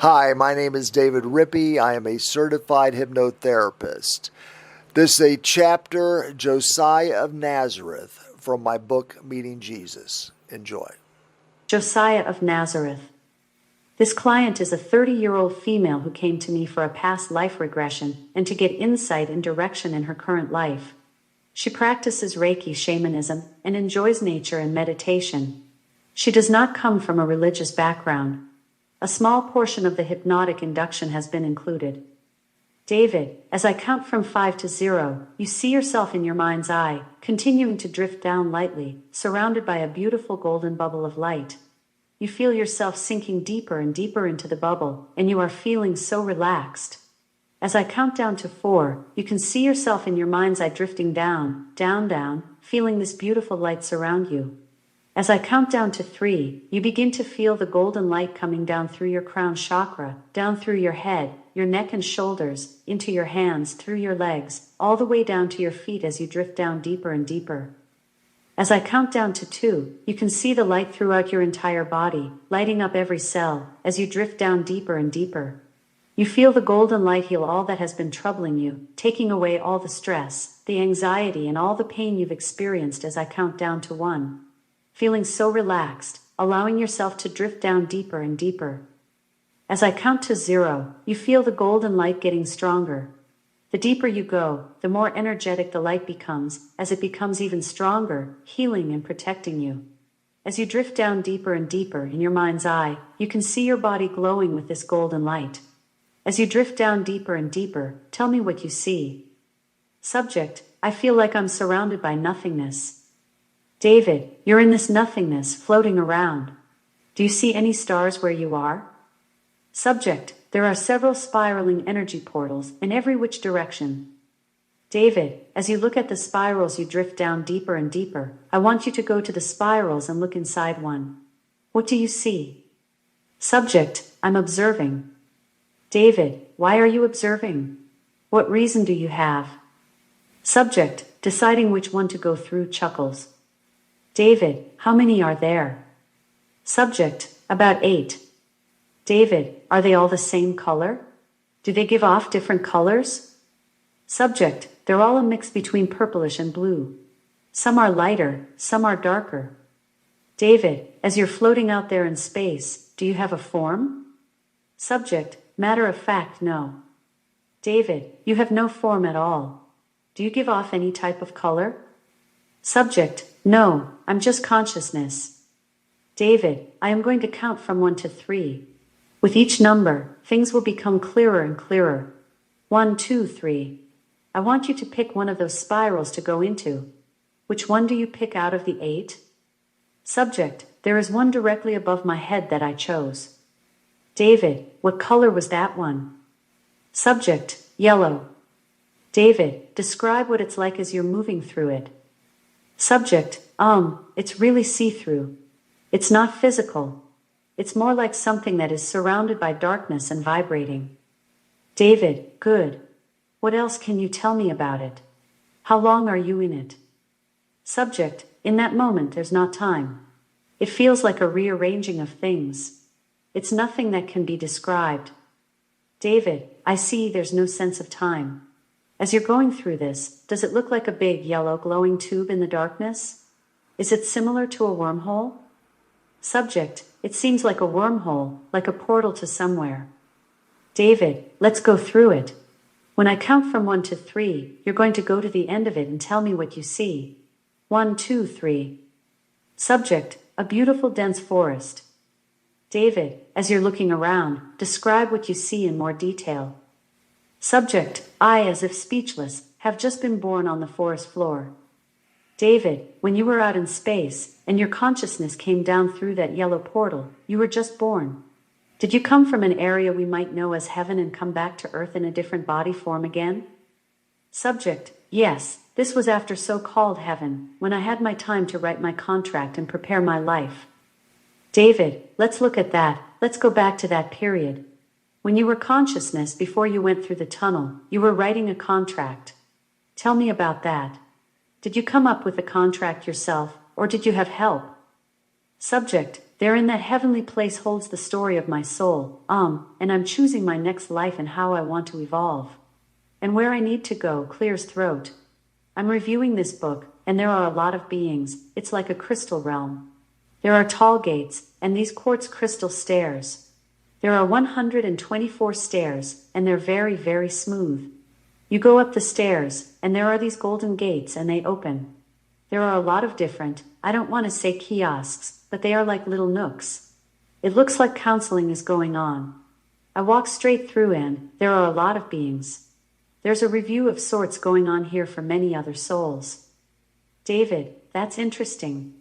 Hi, my name is David Rippy. I am a certified hypnotherapist. This is a chapter, Josiah of Nazareth, from my book, Meeting Jesus. Enjoy. Josiah of Nazareth. This client is a 30-year-old female who came to me for a past life regression and to get insight and direction in her current life. She practices Reiki shamanism and enjoys nature and meditation. She does not come from a religious background. A small portion of the hypnotic induction has been included. David, as I count from 5 to 0, you see yourself in your mind's eye, continuing to drift down lightly, surrounded by a beautiful golden bubble of light. You feel yourself sinking deeper and deeper into the bubble, and you are feeling so relaxed. As I count down to 4, you can see yourself in your mind's eye drifting down, down, down, feeling this beautiful light surround you. As I count down to 3, you begin to feel the golden light coming down through your crown chakra, down through your head, your neck and shoulders, into your hands, through your legs, all the way down to your feet as you drift down deeper and deeper. As I count down to 2, you can see the light throughout your entire body, lighting up every cell, as you drift down deeper and deeper. You feel the golden light heal all that has been troubling you, taking away all the stress, the anxiety and all the pain you've experienced as I count down to 1. Feeling so relaxed, allowing yourself to drift down deeper and deeper. As I count to 0, you feel the golden light getting stronger. The deeper you go, the more energetic the light becomes, as it becomes even stronger, healing and protecting you. As you drift down deeper and deeper in your mind's eye, you can see your body glowing with this golden light. As you drift down deeper and deeper, tell me what you see. Subject, I feel like I'm surrounded by nothingness. David, you're in this nothingness, floating around. Do you see any stars where you are? Subject, there are several spiraling energy portals in every which direction. David, as you look at the spirals you drift down deeper and deeper. I want you to go to the spirals and look inside one. What do you see? Subject, I'm observing. David, why are you observing? What reason do you have? Subject, deciding which one to go through, chuckles. David, how many are there? Subject, about 8. David, are they all the same color? Do they give off different colors? Subject, they're all a mix between purplish and blue. Some are lighter, some are darker. David, as you're floating out there in space, do you have a form? Subject, matter of fact, no. David, you have no form at all. Do you give off any type of color? Subject, no, I'm just consciousness. David, I am going to count from 1 to 3. With each number, things will become clearer and clearer. 1, 2, 3. I want you to pick one of those spirals to go into. Which one do you pick out of the 8? Subject, there is one directly above my head that I chose. David, what color was that one? Subject, yellow. David, describe what it's like as you're moving through it. Subject, it's really see-through. It's not physical. It's more like something that is surrounded by darkness and vibrating. David, good. What else can you tell me about it? How long are you in it? Subject, in that moment there's not time. It feels like a rearranging of things. It's nothing that can be described. David, I see there's no sense of time. As you're going through this, does it look like a big yellow glowing tube in the darkness? Is it similar to a wormhole? Subject, it seems like a wormhole, like a portal to somewhere. David, let's go through it. When I count from 1 to 3, you're going to go to the end of it and tell me what you see. 1, 2, 3. Subject, a beautiful dense forest. David, as you're looking around, describe what you see in more detail. Subject, I, as if speechless, have just been born on the forest floor. David, when you were out in space, and your consciousness came down through that yellow portal, you were just born. Did you come from an area we might know as heaven and come back to earth in a different body form again? Subject, yes, this was after so-called heaven, when I had my time to write my contract and prepare my life. David, let's look at that, let's go back to that period. When you were consciousness before you went through the tunnel, you were writing a contract. Tell me about that. Did you come up with the contract yourself, or did you have help? Subject, There in that heavenly place holds the story of my soul, and I'm choosing my next life and how I want to evolve. And where I need to go, clears throat. I'm reviewing this book, and there are a lot of beings. It's like a crystal realm. There are tall gates, and these quartz crystal stairs. There are 124 stairs, and they're very, very smooth. You go up the stairs, and there are these golden gates, and they open. There are a lot of different, I don't want to say kiosks, but they are like little nooks. It looks like counseling is going on. I walk straight through, and there are a lot of beings. There's a review of sorts going on here for many other souls. David, that's interesting.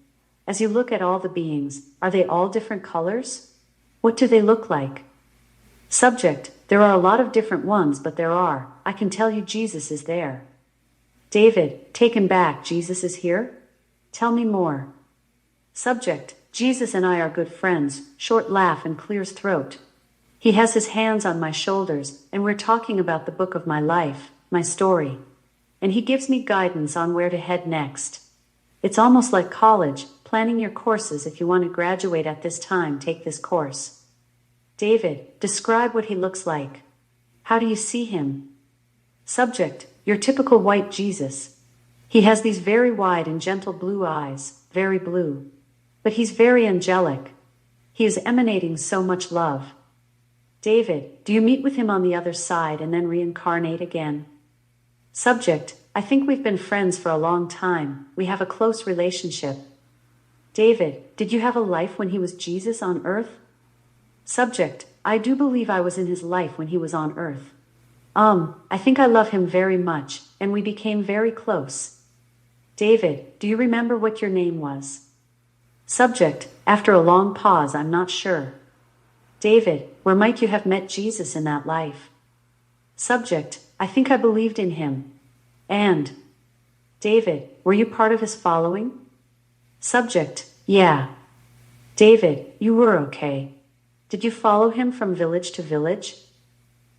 As you look at all the beings, are they all different colors? What do they look like? Subject, there are a lot of different ones, but there are. I can tell you Jesus is there. David, taken back, Jesus is here? Tell me more. Subject, Jesus and I are good friends, short laugh and clears throat. He has his hands on my shoulders, and we're talking about the book of my life, my story. And he gives me guidance on where to head next. It's almost like college, planning your courses. If you want to graduate at this time, take this course. David, describe what he looks like. How do you see him? Subject, your typical white Jesus. He has these very wide and gentle blue eyes, very blue. But he's very angelic. He is emanating so much love. David, do you meet with him on the other side and then reincarnate again? Subject, I think we've been friends for a long time. We have a close relationship. David, did you have a life when he was Jesus on earth? Subject, I do believe I was in his life when he was on earth. I think I love him very much, and we became very close. David, do you remember what your name was? Subject, after a long pause, I'm not sure. David, where might you have met Jesus in that life? Subject, I think I believed in him. And David, were you part of his following? Subject, yeah. David, you were okay. Did you follow him from village to village?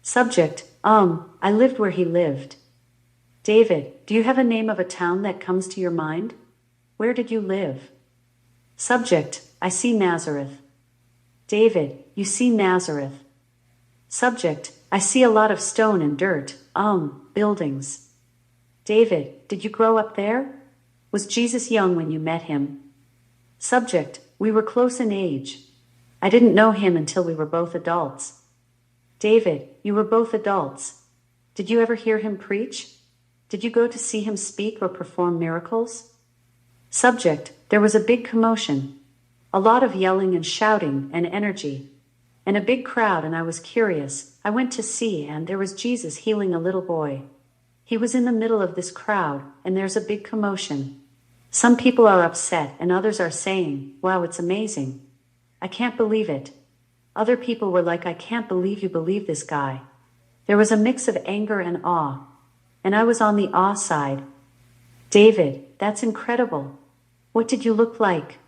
Subject, I lived where he lived. David, do you have a name of a town that comes to your mind? Where did you live? Subject, I see Nazareth. David, you see Nazareth. Subject, I see a lot of stone and dirt, buildings. David, did you grow up there? Was Jesus young when you met him? Subject, we were close in age. I didn't know him until we were both adults. David, you were both adults. Did you ever hear him preach? Did you go to see him speak or perform miracles? Subject, there was a big commotion. A lot of yelling and shouting and energy. And a big crowd, and I was curious. I went to see, and there was Jesus healing a little boy. He was in the middle of this crowd, and there's a big commotion. Some people are upset, and others are saying, wow, it's amazing. I can't believe it. Other people were like, I can't believe you believe this guy. There was a mix of anger and awe. And I was on the awe side. David, that's incredible. What did you look like?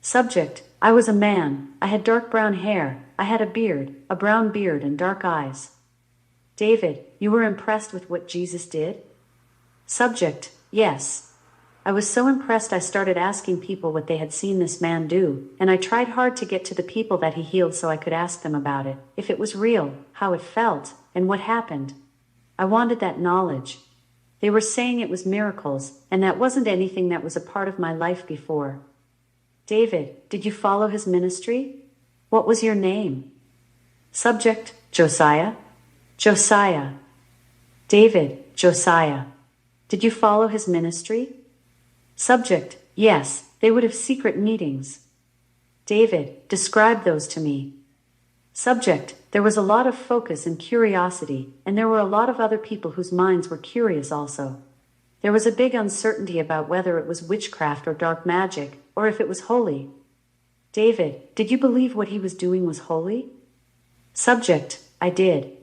Subject, I was a man. I had dark brown hair. I had a beard, a brown beard and dark eyes. David, you were impressed with what Jesus did? Subject, yes. I was so impressed I started asking people what they had seen this man do, and I tried hard to get to the people that he healed so I could ask them about it, if it was real, how it felt, and what happened. I wanted that knowledge. They were saying it was miracles, and that wasn't anything that was a part of my life before. David, did you follow his ministry? What was your name? Subject, Josiah. Josiah. David, Josiah. Did you follow his ministry? Subject, yes, they would have secret meetings. David, describe those to me. Subject, there was a lot of focus and curiosity, and there were a lot of other people whose minds were curious also. There was a big uncertainty about whether it was witchcraft or dark magic, or if it was holy. David, did you believe what he was doing was holy? Subject, I did.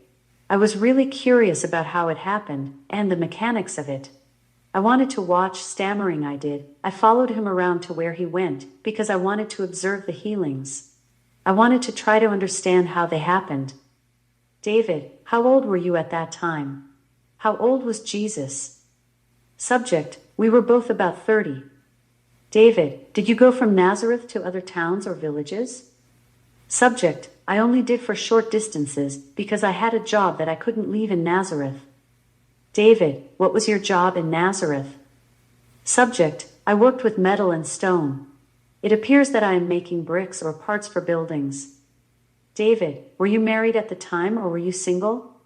I was really curious about how it happened, and the mechanics of it. I wanted to watch, stammering I did. I followed him around to where he went, because I wanted to observe the healings. I wanted to try to understand how they happened. David, how old were you at that time? How old was Jesus? Subject, we were both about 30. David, did you go from Nazareth to other towns or villages? Subject, I only did for short distances because I had a job that I couldn't leave in Nazareth. David, what was your job in Nazareth? Subject, I worked with metal and stone. It appears that I am making bricks or parts for buildings. David, were you married at the time or were you single?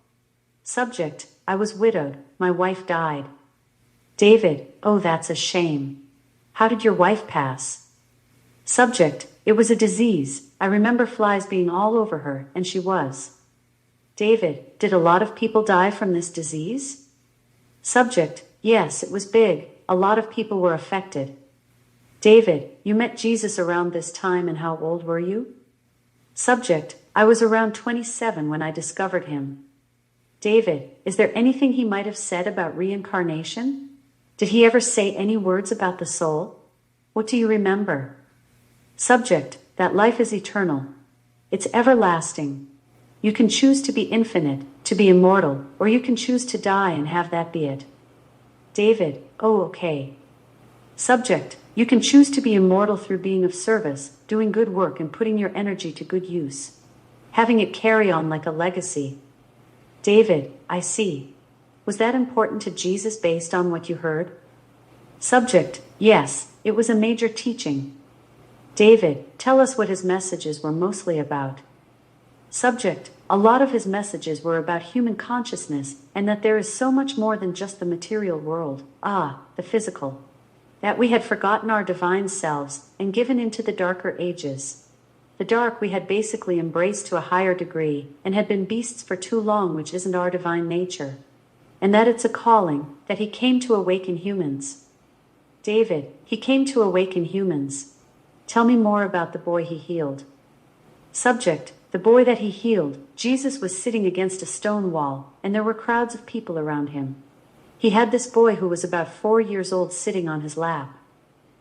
Subject, I was widowed. My wife died. David, oh, that's a shame. How did your wife pass? Subject, it was a disease. I remember flies being all over her, and she was. David, did a lot of people die from this disease? Subject, yes, it was big. A lot of people were affected. David, you met Jesus around this time, and how old were you? Subject, I was around 27 when I discovered him. David, is there anything he might have said about reincarnation? Did he ever say any words about the soul? What do you remember? Subject, that life is eternal. It's everlasting. You can choose to be infinite, to be immortal, or you can choose to die and have that be it. David, oh, okay. Subject, you can choose to be immortal through being of service, doing good work and putting your energy to good use. Having it carry on like a legacy. David, I see. Was that important to Jesus based on what you heard? Subject, yes, it was a major teaching. David, tell us what his messages were mostly about. Subject, a lot of his messages were about human consciousness and that there is so much more than just the material world, the physical. That we had forgotten our divine selves and given into the darker ages. The dark we had basically embraced to a higher degree and had been beasts for too long, which isn't our divine nature. And that it's a calling, that he came to awaken humans. David, he came to awaken humans. Tell me more about the boy he healed. Subject, the boy that he healed, Jesus was sitting against a stone wall, and there were crowds of people around him. He had this boy who was about 4 years old sitting on his lap.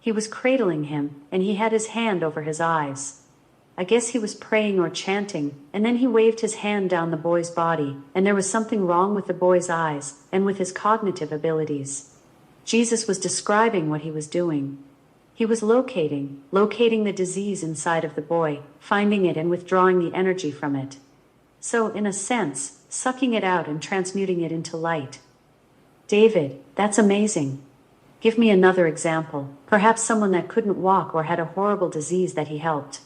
He was cradling him, and he had his hand over his eyes. I guess he was praying or chanting, and then he waved his hand down the boy's body, and there was something wrong with the boy's eyes, and with his cognitive abilities. Jesus was describing what he was doing. He was locating the disease inside of the boy, finding it and withdrawing the energy from it. So, in a sense, sucking it out and transmuting it into light. David, that's amazing. Give me another example, perhaps someone that couldn't walk or had a horrible disease that he helped.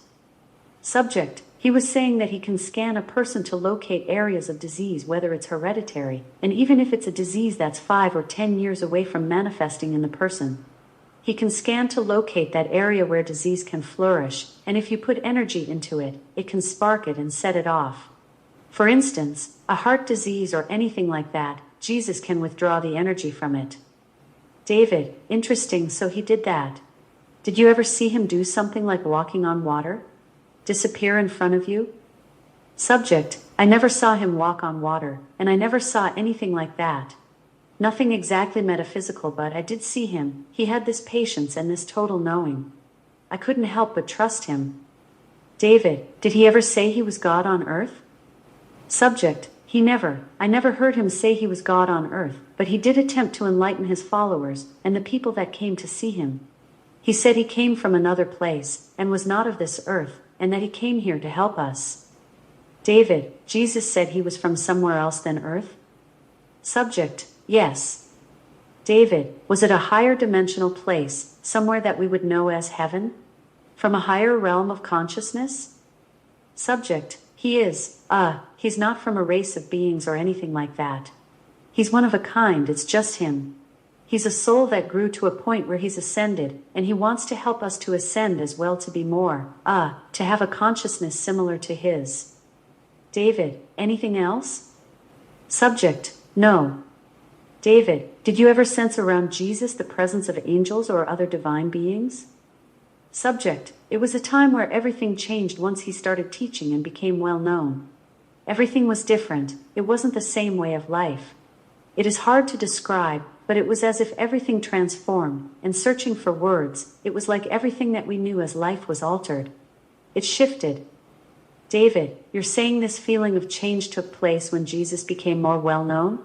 Subject, he was saying that he can scan a person to locate areas of disease, whether it's hereditary, and even if it's a disease that's 5 or 10 years away from manifesting in the person. He can scan to locate that area where disease can flourish, and if you put energy into it, it can spark it and set it off. For instance, a heart disease or anything like that, Jesus can withdraw the energy from it. David, interesting, so he did that. Did you ever see him do something like walking on water? Disappear in front of you? Subject, I never saw him walk on water, and I never saw anything like that. Nothing exactly metaphysical, but I did see him. He had this patience and this total knowing. I couldn't help but trust him. David, did he ever say he was God on earth? Subject, I never heard him say he was God on earth, but he did attempt to enlighten his followers and the people that came to see him. He said he came from another place and was not of this earth, and that he came here to help us. David, Jesus said he was from somewhere else than earth? Subject, yes. David, was it a higher dimensional place, somewhere that we would know as heaven? From a higher realm of consciousness? Subject, he's not from a race of beings or anything like that. He's one of a kind, it's just him. He's a soul that grew to a point where he's ascended, and he wants to help us to ascend as well, to be more, to have a consciousness similar to his. David, anything else? Subject, no. David, did you ever sense around Jesus the presence of angels or other divine beings? Subject, it was a time where everything changed once he started teaching and became well known. Everything was different, it wasn't the same way of life. It is hard to describe, but it was as if everything transformed, and searching for words, it was like everything that we knew as life was altered. It shifted. David, you're saying this feeling of change took place when Jesus became more well known?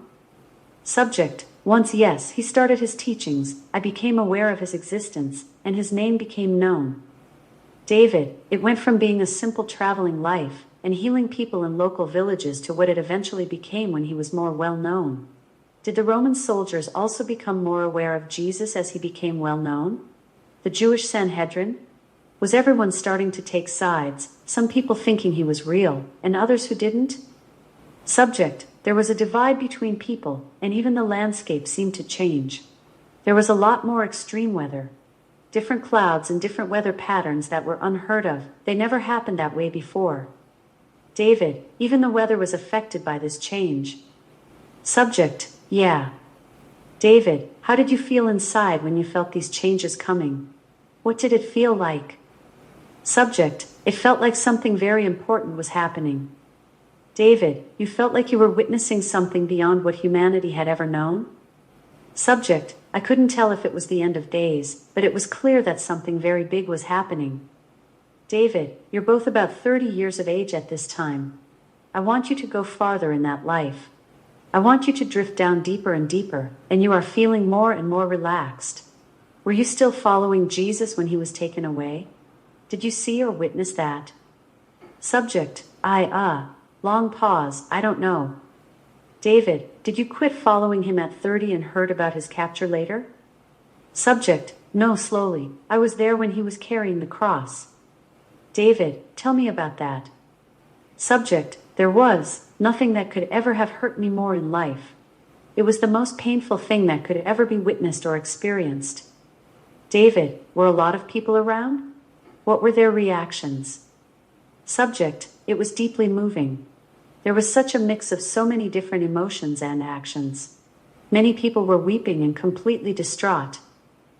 Subject, Once, yes, he started his teachings, I became aware of his existence, and his name became known. David, it went from being a simple traveling life and healing people in local villages to what it eventually became when he was more well known. Did the Roman soldiers also become more aware of Jesus as he became well known? The Jewish Sanhedrin? Was everyone starting to take sides, some people thinking he was real, and others who didn't? Subject, there was a divide between people, and even the landscape seemed to change. There was a lot more extreme weather. Different clouds and different weather patterns that were unheard of, they never happened that way before. David, even the weather was affected by this change. Subject, yeah. David, how did you feel inside when you felt these changes coming? What did it feel like? Subject, it felt like something very important was happening. David, you felt like you were witnessing something beyond what humanity had ever known? Subject, I couldn't tell if it was the end of days, but it was clear that something very big was happening. David, you're both about 30 years of age at this time. I want you to go farther in that life. I want you to drift down deeper and deeper, and you are feeling more and more relaxed. Were you still following Jesus when he was taken away? Did you see or witness that? Subject, long pause, I don't know. David, did you quit following him at 30 and heard about his capture later? Subject, no, slowly. I was there when he was carrying the cross. David, tell me about that. Subject, there was nothing that could ever have hurt me more in life. It was the most painful thing that could ever be witnessed or experienced. David, were a lot of people around? What were their reactions? Subject, it was deeply moving. There was such a mix of so many different emotions and actions. Many people were weeping and completely distraught.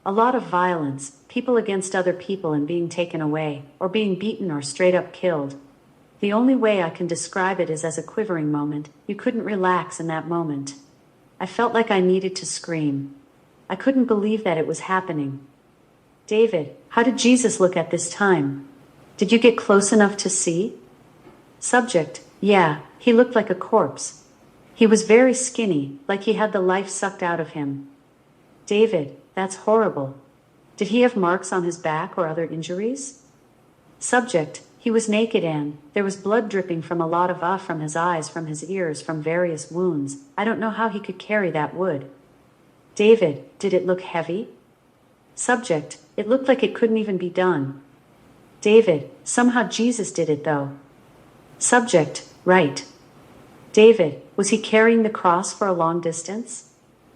A lot of violence, people against other people and being taken away, or being beaten or straight up killed. The only way I can describe it is as a quivering moment. You couldn't relax in that moment. I felt like I needed to scream. I couldn't believe that it was happening. David, how did Jesus look at this time? Did you get close enough to see? Subject, yeah, he looked like a corpse. He was very skinny, like he had the life sucked out of him. David, that's horrible. Did he have marks on his back or other injuries? Subject, he was naked and there was blood dripping from a lot of from his eyes, from his ears, from various wounds. I don't know how he could carry that wood. David, did it look heavy? Subject, it looked like it couldn't even be done. David, somehow Jesus did it though. Subject, right. David, was he carrying the cross for a long distance?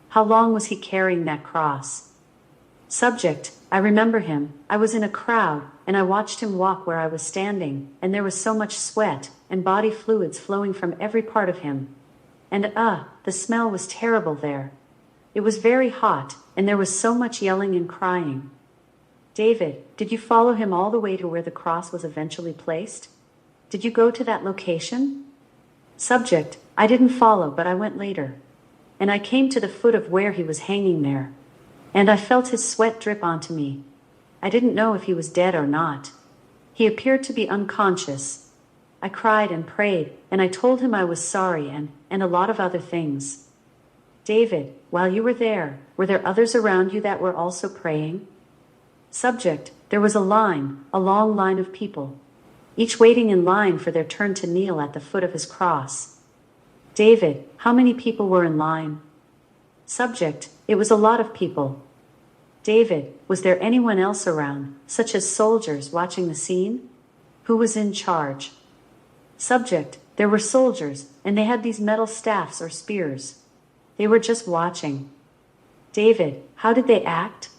How long was he carrying that cross? Subject, I remember him. I was in a crowd, and I watched him walk where I was standing, and there was so much sweat and body fluids flowing from every part of him. And the smell was terrible there. It was very hot, and there was so much yelling and crying. David, did you follow him all the way to where the cross was eventually placed? Did you go to that location? Subject, I didn't follow, but I went later. And I came to the foot of where he was hanging there. And I felt his sweat drip onto me. I didn't know if he was dead or not. He appeared to be unconscious. I cried and prayed, and I told him I was sorry and a lot of other things. David, while you were there, were there others around you that were also praying? Subject, there was a long line of people, each waiting in line for their turn to kneel at the foot of his cross. David, how many people were in line? Subject, it was a lot of people. David, was there anyone else around, such as soldiers watching the scene? Who was in charge? Subject, there were soldiers, and they had these metal staffs or spears. They were just watching. David, how did they act?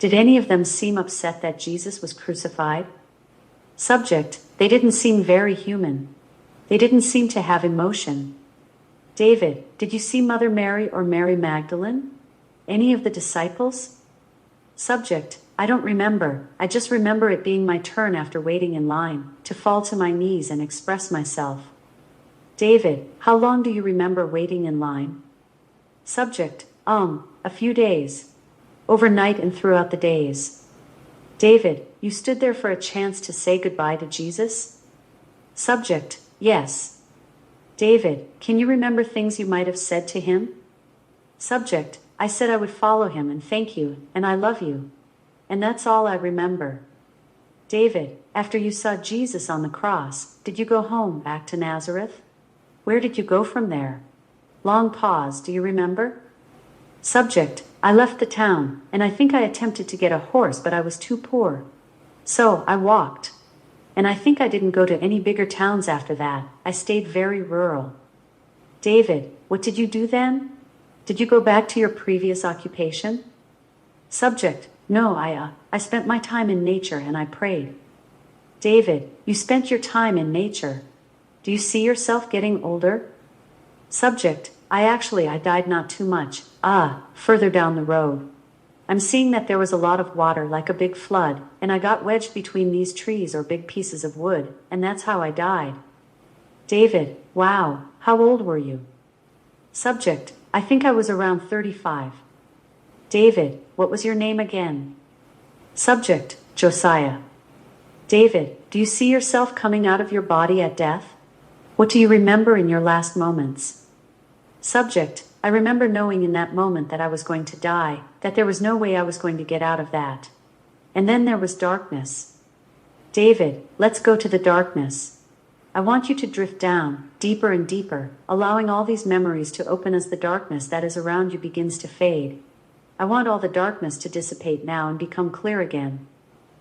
Did any of them seem upset that Jesus was crucified? Subject, they didn't seem very human. They didn't seem to have emotion. David, did you see Mother Mary or Mary Magdalene? Any of the disciples? Subject, I don't remember. I just remember it being my turn after waiting in line, to fall to my knees and express myself. David, how long do you remember waiting in line? Subject, a few days. Overnight and throughout the days. David, you stood there for a chance to say goodbye to Jesus? Subject, yes. David, can you remember things you might have said to him? Subject, I said I would follow him and thank you, and I love you. And that's all I remember. David, after you saw Jesus on the cross, did you go home back to Nazareth? Where did you go from there? Long pause, do you remember? Subject, I left the town, and I think I attempted to get a horse, but I was too poor. So I walked. And I think I didn't go to any bigger towns after that. I stayed very rural. David, what did you do then? Did you go back to your previous occupation? Subject, no, I spent my time in nature and I prayed. David, you spent your time in nature. Do you see yourself getting older? Subject, I died not too much. Further down the road. I'm seeing that there was a lot of water like a big flood, and I got wedged between these trees or big pieces of wood, and that's how I died. David, wow, how old were you? Subject, I think I was around 35. David, what was your name again? Subject, Josiah. David, do you see yourself coming out of your body at death? What do you remember in your last moments? Subject, I remember knowing in that moment that I was going to die, that there was no way I was going to get out of that. And then there was darkness. David, let's go to the darkness. I want you to drift down, deeper and deeper, allowing all these memories to open as the darkness that is around you begins to fade. I want all the darkness to dissipate now and become clear again.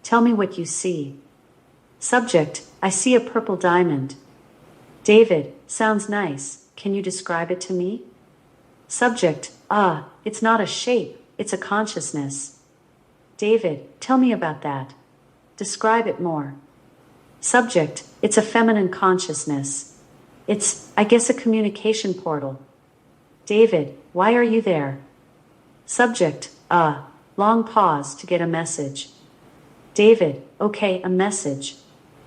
Tell me what you see. Subject, I see a purple diamond. David, sounds nice. Can you describe it to me? Subject, it's not a shape, it's a consciousness. David, tell me about that. Describe it more. Subject, it's a feminine consciousness. It's, I guess, a communication portal. David, why are you there? Subject, long pause to get a message. David, okay, a message.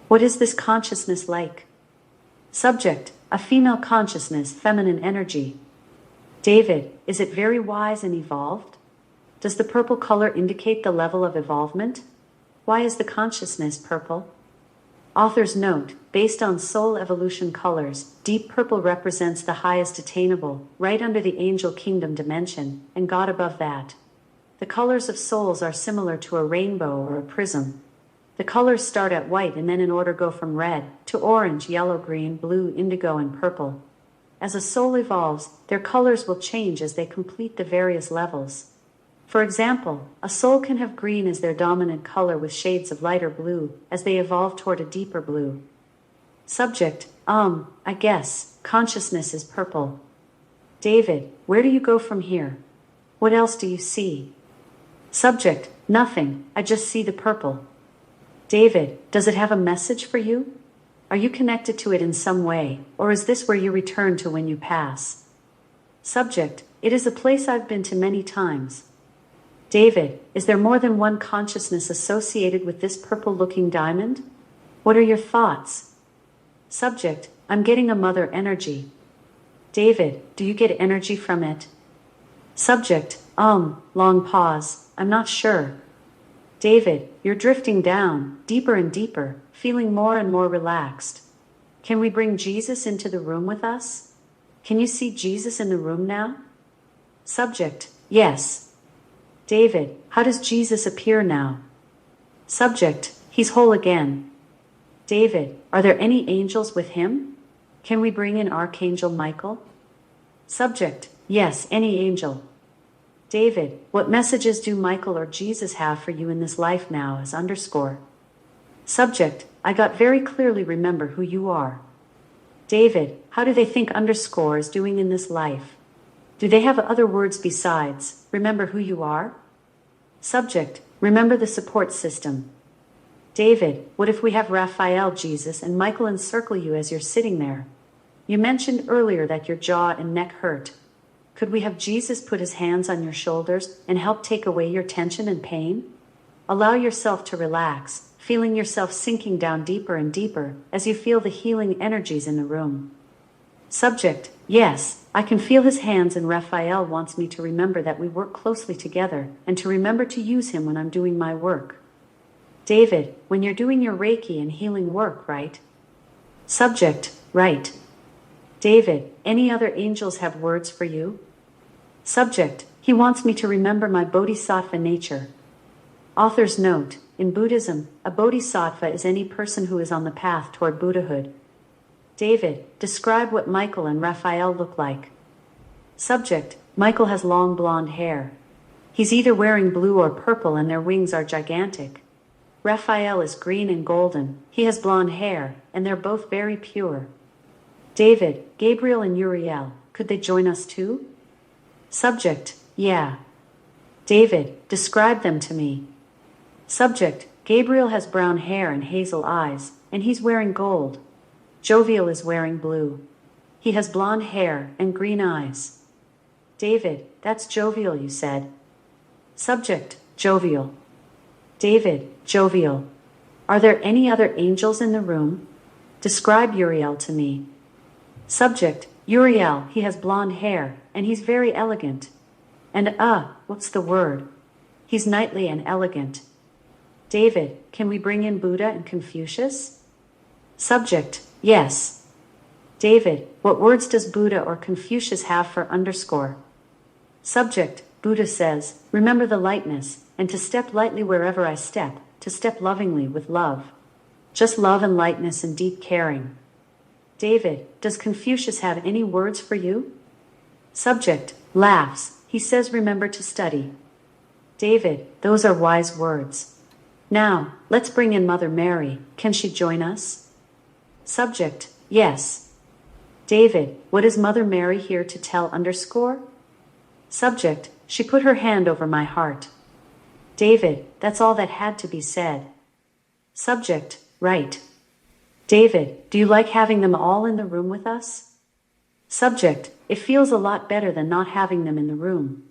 What is this consciousness like? Subject, a female consciousness, feminine energy. David, is it very wise and evolved? Does the purple color indicate the level of evolvement? Why is the consciousness purple? Author's note, based on soul evolution colors, deep purple represents the highest attainable, right under the angel kingdom dimension, and God above that. The colors of souls are similar to a rainbow or a prism. The colors start at white and then in order go from red to orange, yellow, green, blue, indigo, and purple. As a soul evolves, their colors will change as they complete the various levels. For example, a soul can have green as their dominant color with shades of lighter blue as they evolve toward a deeper blue. Subject, I guess, consciousness is purple. David, where do you go from here? What else do you see? Subject, nothing, I just see the purple. David, does it have a message for you? Are you connected to it in some way, or is this where you return to when you pass? Subject, it is a place I've been to many times. David, is there more than one consciousness associated with this purple-looking diamond? What are your thoughts? Subject, I'm getting a mother energy. David, do you get energy from it? Subject, long pause, I'm not sure. David, you're drifting down, deeper and deeper, feeling more and more relaxed. Can we bring Jesus into the room with us? Can you see Jesus in the room now? Subject, yes. David, how does Jesus appear now? Subject, he's whole again. David, are there any angels with him? Can we bring in Archangel Michael? Subject, yes, any angel. David, what messages do Michael or Jesus have for you in this life now as underscore? Subject, I got very clearly remember who you are. David, how do they think underscore is doing in this life? Do they have other words besides, remember who you are? Subject, remember the support system. David, what if we have Raphael, Jesus, and Michael encircle you as you're sitting there? You mentioned earlier that your jaw and neck hurt. Could we have Jesus put his hands on your shoulders and help take away your tension and pain? Allow yourself to relax, feeling yourself sinking down deeper and deeper as you feel the healing energies in the room. Subject, yes, I can feel his hands, and Raphael wants me to remember that we work closely together and to remember to use him when I'm doing my work. David, when you're doing your Reiki and healing work, right? Subject, right. David, any other angels have words for you? Subject, he wants me to remember my bodhisattva nature. Author's note, in Buddhism, a bodhisattva is any person who is on the path toward Buddhahood. David, describe what Michael and Raphael look like. Subject, Michael has long blonde hair. He's either wearing blue or purple and their wings are gigantic. Raphael is green and golden, he has blonde hair, and they're both very pure. David, Gabriel and Uriel, could they join us too? Subject, yeah. David, describe them to me. Subject, Gabriel has brown hair and hazel eyes, and he's wearing gold. Jovial is wearing blue. He has blonde hair and green eyes. David, that's Jovial, you said. Subject, Jovial. David, Jovial. Are there any other angels in the room? Describe Uriel to me. Subject, Uriel, he has blonde hair, and he's very elegant. And what's the word? He's knightly and elegant. David, can we bring in Buddha and Confucius? Subject, yes. David, what words does Buddha or Confucius have for underscore? Subject, Buddha says, remember the lightness, and to step lightly wherever I step, to step lovingly with love. Just love and lightness and deep caring. David, does Confucius have any words for you? Subject, laughs, he says remember to study. David, those are wise words. Now, let's bring in Mother Mary, can she join us? Subject, yes. David, what is Mother Mary here to tell underscore? Subject, she put her hand over my heart. David, that's all that had to be said. Subject, right. David, do you like having them all in the room with us? Subject, it feels a lot better than not having them in the room.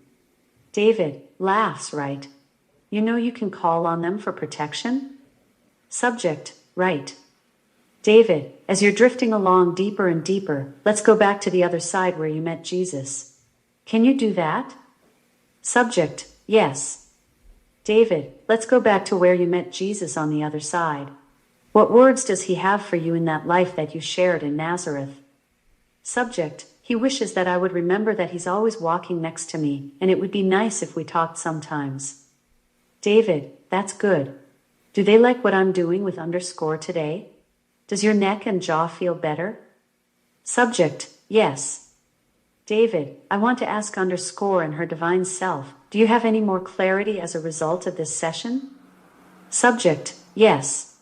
David, laughs, right. You know you can call on them for protection? Subject, right. David, as you're drifting along deeper and deeper, let's go back to the other side where you met Jesus. Can you do that? Subject, yes. David, let's go back to where you met Jesus on the other side. What words does he have for you in that life that you shared in Nazareth? Subject, he wishes that I would remember that he's always walking next to me, and it would be nice if we talked sometimes. David, that's good. Do they like what I'm doing with underscore today? Does your neck and jaw feel better? Subject, yes. David, I want to ask underscore and her divine self, do you have any more clarity as a result of this session? Subject, yes.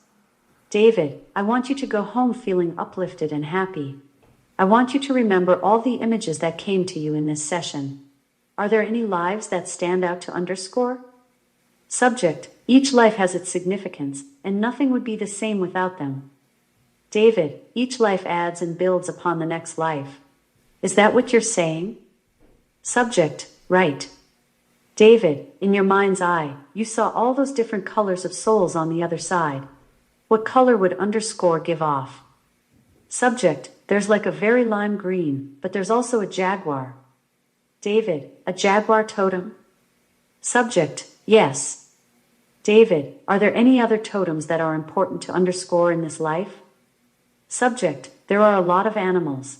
David, I want you to go home feeling uplifted and happy. I want you to remember all the images that came to you in this session. Are there any lives that stand out to underscore? Subject, each life has its significance, and nothing would be the same without them. David, each life adds and builds upon the next life. Is that what you're saying? Subject, right. David, in your mind's eye, you saw all those different colors of souls on the other side. What color would underscore give off? Subject, there's like a very lime green, but there's also a jaguar. David, a jaguar totem? Subject, yes. David, are there any other totems that are important to underscore in this life? Subject, there are a lot of animals.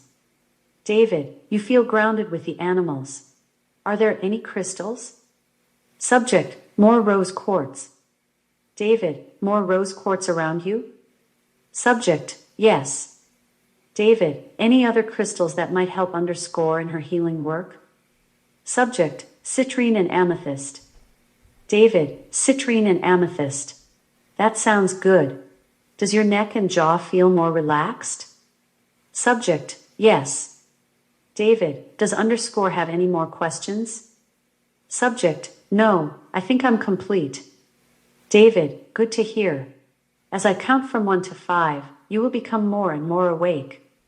David, you feel grounded with the animals. Are there any crystals? Subject, more rose quartz. David, more rose quartz around you? Subject, yes. David, any other crystals that might help underscore in her healing work? Subject, citrine and amethyst. David, citrine and amethyst. That sounds good. Does your neck and jaw feel more relaxed? Subject, yes. David, does underscore have any more questions? Subject, no, I think I'm complete. David, good to hear. As I count from 1 to 5, you will become more and more awake.